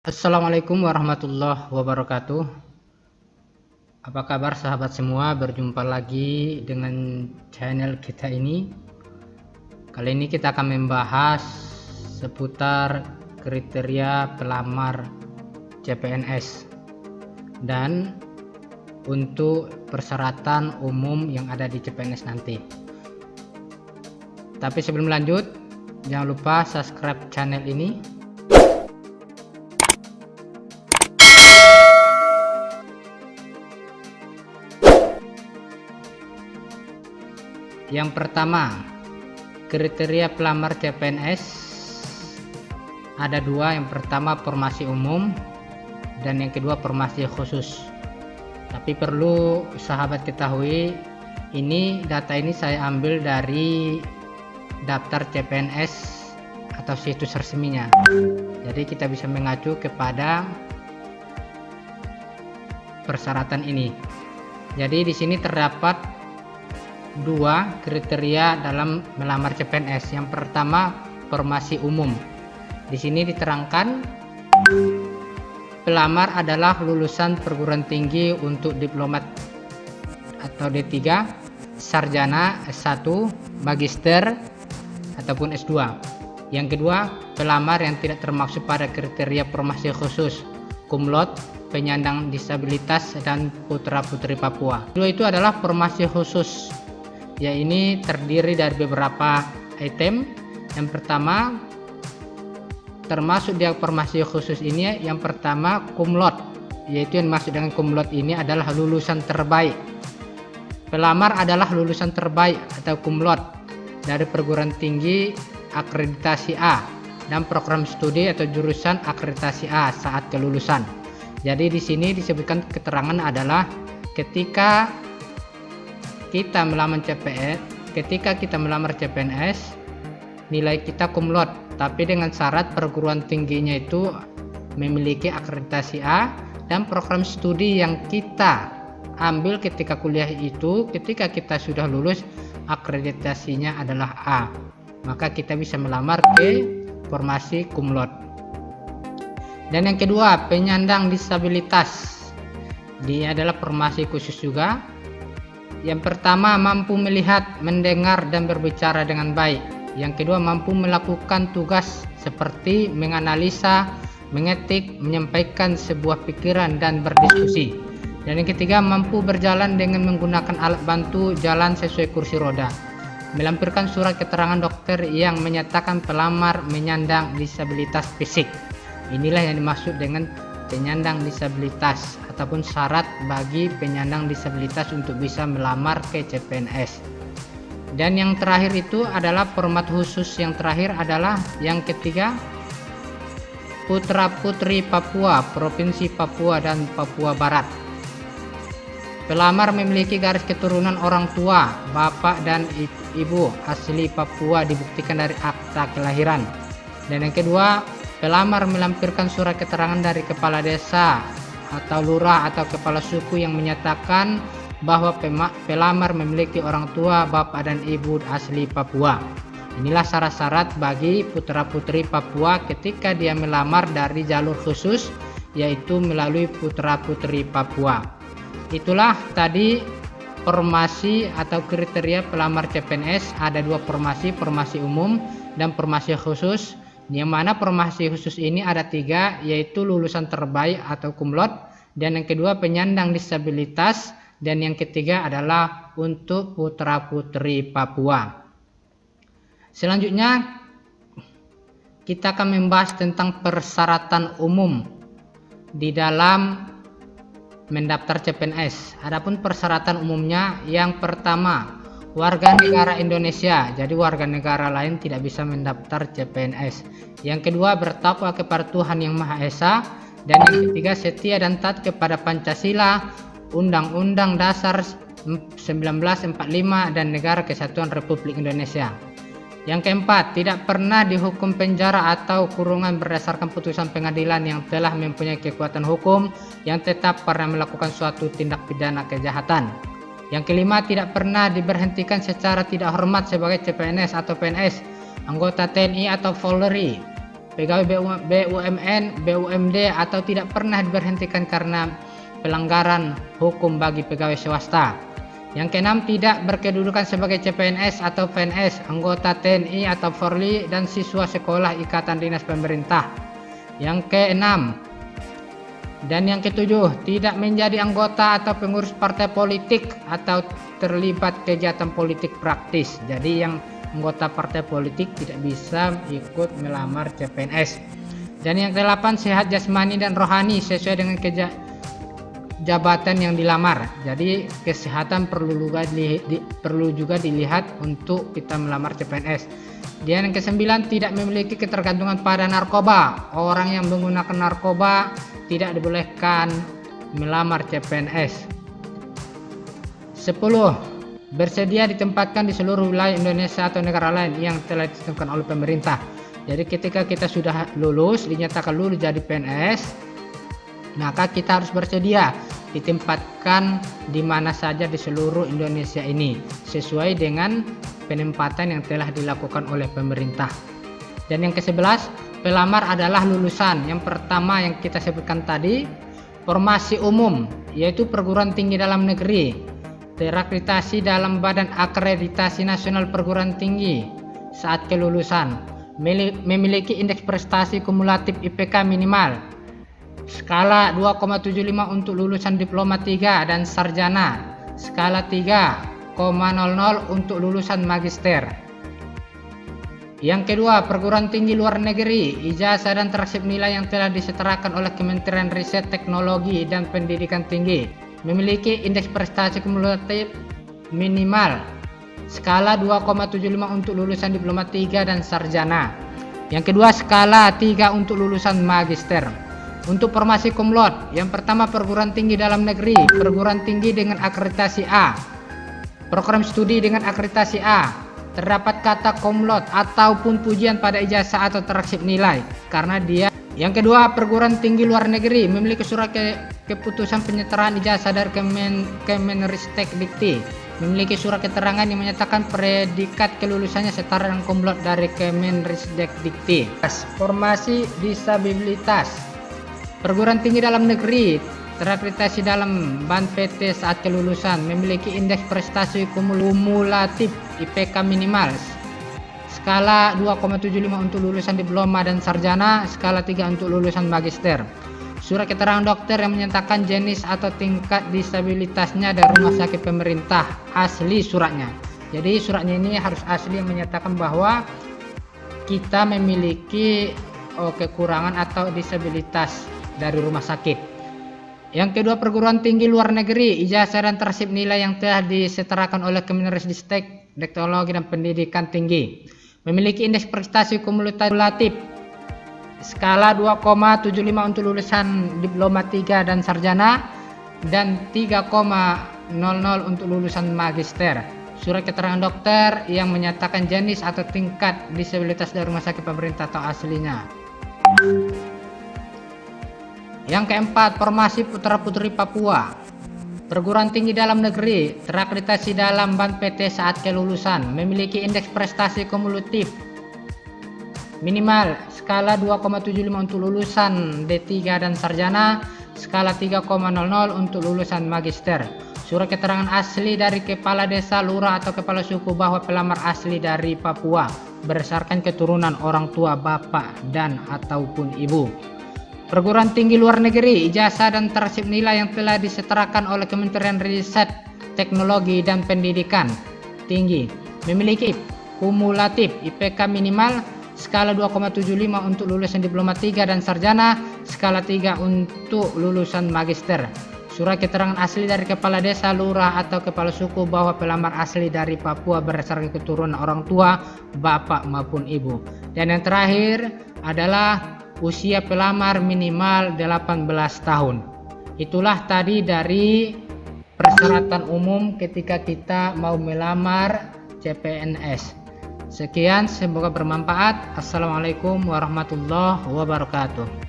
Assalamualaikum warahmatullahi wabarakatuh. Apa kabar sahabat semua? Berjumpa lagi dengan channel kita ini. Kali ini kita akan membahas seputar kriteria pelamar CPNS dan untuk persyaratan umum yang ada di CPNS nanti. Tapi sebelum lanjut, jangan lupa subscribe channel ini. Yang pertama, kriteria pelamar CPNS ada dua. Yang pertama formasi umum dan yang kedua formasi khusus. Tapi perlu sahabat ketahui, data ini saya ambil dari daftar CPNS atau situs resminya. Jadi kita bisa mengacu kepada persyaratan ini. Jadi di sini terdapat dua kriteria dalam melamar CPNS. Yang pertama, formasi umum. Di sini diterangkan pelamar adalah lulusan perguruan tinggi untuk diplomat atau D3, sarjana S1, magister ataupun S2. Yang kedua, pelamar yang tidak termasuk pada kriteria formasi khusus, cum laude, penyandang disabilitas dan putra-putri Papua. Kedua itu adalah formasi khusus. Ya, ini terdiri dari beberapa item. Yang pertama, termasuk di formasi khusus ini, yang pertama cum laude, yaitu yang masuk dengan cum laude ini adalah lulusan terbaik. Pelamar adalah lulusan terbaik atau cum laude dari perguruan tinggi akreditasi A dan program studi atau jurusan akreditasi A saat kelulusan. Jadi di sini disebutkan keterangan adalah ketika kita melamar CPNS, nilai kita cum laude, tapi dengan syarat perguruan tingginya itu memiliki akreditasi A dan program studi yang kita ambil ketika kuliah itu, ketika kita sudah lulus akreditasinya adalah A, maka kita bisa melamar ke formasi cum laude. Dan yang kedua, penyandang disabilitas. Dia adalah formasi khusus juga. Yang pertama, mampu melihat, mendengar, dan berbicara dengan baik. Yang kedua, mampu melakukan tugas seperti menganalisa, mengetik, menyampaikan sebuah pikiran, dan berdiskusi. Dan yang ketiga, mampu berjalan dengan menggunakan alat bantu jalan sesuai kursi roda. Melampirkan surat keterangan dokter yang menyatakan pelamar menyandang disabilitas fisik. Inilah yang dimaksud dengan penyandang disabilitas ataupun syarat bagi penyandang disabilitas untuk bisa melamar ke CPNS. Dan yang terakhir itu adalah format khusus. Yang terakhir adalah yang ketiga, putra putri Papua, Provinsi Papua dan Papua Barat. Pelamar memiliki garis keturunan orang tua, bapak dan ibu asli Papua dibuktikan dari akta kelahiran. Dan yang kedua, pelamar melampirkan surat keterangan dari kepala desa atau lurah atau kepala suku yang menyatakan bahwa pelamar memiliki orang tua, bapak dan ibu asli Papua. Inilah syarat-syarat bagi putra-putri Papua ketika dia melamar dari jalur khusus, yaitu melalui putra-putri Papua. Itulah tadi formasi atau kriteria pelamar CPNS. Ada dua formasi umum dan formasi khusus. Yang mana formasi khusus ini ada tiga, yaitu lulusan terbaik atau cum laude, dan yang kedua penyandang disabilitas, dan yang ketiga adalah untuk putra-putri Papua. Selanjutnya kita akan membahas tentang persyaratan umum di dalam mendaftar CPNS. Adapun persyaratan umumnya, yang pertama, warga negara Indonesia, jadi warga negara lain tidak bisa mendaftar CPNS. Yang kedua, bertakwa kepada Tuhan Yang Maha Esa. Dan yang ketiga, setia dan taat kepada Pancasila, Undang-Undang Dasar 1945 dan Negara Kesatuan Republik Indonesia. Yang keempat, tidak pernah dihukum penjara atau kurungan berdasarkan putusan pengadilan yang telah mempunyai kekuatan hukum yang tetap pernah melakukan suatu tindak pidana kejahatan. Yang kelima, tidak pernah diberhentikan secara tidak hormat sebagai CPNS atau PNS, anggota TNI atau Polri, pegawai BUMN, BUMD atau tidak pernah diberhentikan karena pelanggaran hukum bagi pegawai swasta. Yang keenam, tidak berkedudukan sebagai CPNS atau PNS, anggota TNI atau Polri, dan siswa sekolah ikatan dinas pemerintah. Yang keenam dan yang ketujuh, tidak menjadi anggota atau pengurus partai politik atau terlibat kegiatan politik praktis. Jadi yang anggota partai politik tidak bisa ikut melamar CPNS. Dan yang ke-8, sehat jasmani dan rohani sesuai dengan jabatan yang dilamar. Jadi kesehatan perlu juga dilihat untuk kita melamar CPNS. Dan yang ke-9, tidak memiliki ketergantungan pada narkoba. Orang yang menggunakan narkoba tidak dibolehkan melamar CPNS. 10. Bersedia ditempatkan di seluruh wilayah Indonesia atau negara lain yang telah ditentukan oleh pemerintah. Jadi ketika kita sudah lulus, dinyatakan lulus jadi PNS, maka kita harus bersedia ditempatkan di mana saja di seluruh Indonesia ini sesuai dengan penempatan yang telah dilakukan oleh pemerintah. Dan yang ke-11, pelamar adalah lulusan. Yang pertama yang kita sebutkan tadi, formasi umum, yaitu perguruan tinggi dalam negeri, terakreditasi dalam Badan Akreditasi Nasional Perguruan Tinggi saat kelulusan, memiliki indeks prestasi kumulatif IPK minimal skala 2,75 untuk lulusan diploma 3 dan sarjana, skala 3,00 untuk lulusan magister. Yang kedua, perguruan tinggi luar negeri, ijazah dan tersip nilai yang telah disetarakan oleh Kementerian Riset Teknologi dan Pendidikan Tinggi, memiliki indeks prestasi kumulatif minimal skala 2,75 untuk lulusan diploma 3 dan sarjana. Yang kedua, skala 3 untuk lulusan magister. Untuk formasi cum laude, yang pertama perguruan tinggi dalam negeri, perguruan tinggi dengan akreditasi A, program studi dengan akreditasi A, terdapat kata cum laude ataupun pujian pada ijazah atau tersip nilai karena dia. Yang kedua, perguruan tinggi luar negeri memiliki surat keputusan penyetaraan ijazah dari Kemenristek Dikti, memiliki surat keterangan yang menyatakan predikat kelulusannya setara dengan cum laude dari Kemenristek Dikti. Formasi disabilitas, perguruan tinggi dalam negeri terakreditasi dalam BAN PT saat kelulusan, memiliki indeks prestasi kumulatif IPK minimal skala 2,75 untuk lulusan diploma dan sarjana, skala 3 untuk lulusan magister. Surat keterangan dokter yang menyatakan jenis atau tingkat disabilitasnya dari rumah sakit pemerintah, asli suratnya. Jadi suratnya ini harus asli yang menyatakan bahwa kita memiliki kekurangan atau disabilitas dari rumah sakit. Yang kedua, perguruan tinggi luar negeri, ijazah dan tersip nilai yang telah disetarakan oleh Kemenristek Teknologi dan Pendidikan Tinggi, memiliki indeks prestasi kumulatif skala 2,75 untuk lulusan diploma 3 dan sarjana dan 3,00 untuk lulusan magister. Surat keterangan dokter yang menyatakan jenis atau tingkat disabilitas dari rumah sakit pemerintah atau aslinya. Yang keempat, formasi putra-putri Papua, perguruan tinggi dalam negeri terakreditasi dalam BAN PT saat kelulusan, memiliki indeks prestasi kumulatif minimal skala 2,75 untuk lulusan D3 dan sarjana, skala 3,00 untuk lulusan magister. Surat keterangan asli dari kepala desa, lurah atau kepala suku bahwa pelamar asli dari Papua berdasarkan keturunan orang tua bapak dan ataupun ibu. Perguruan tinggi luar negeri, ijazah dan tersip nilai yang telah disetarakan oleh Kementerian Riset Teknologi dan Pendidikan Tinggi, memiliki kumulatif IPK minimal skala 2,75 untuk lulusan diploma 3 dan sarjana, skala 3 untuk lulusan magister. Surat keterangan asli dari kepala desa, lurah atau kepala suku bahwa pelamar asli dari Papua berdasarkan keturunan orang tua bapak maupun ibu. Dan yang terakhir adalah usia pelamar minimal 18 tahun. Itulah tadi dari persyaratan umum ketika kita mau melamar CPNS. Sekian, semoga bermanfaat. Assalamualaikum warahmatullahi wabarakatuh.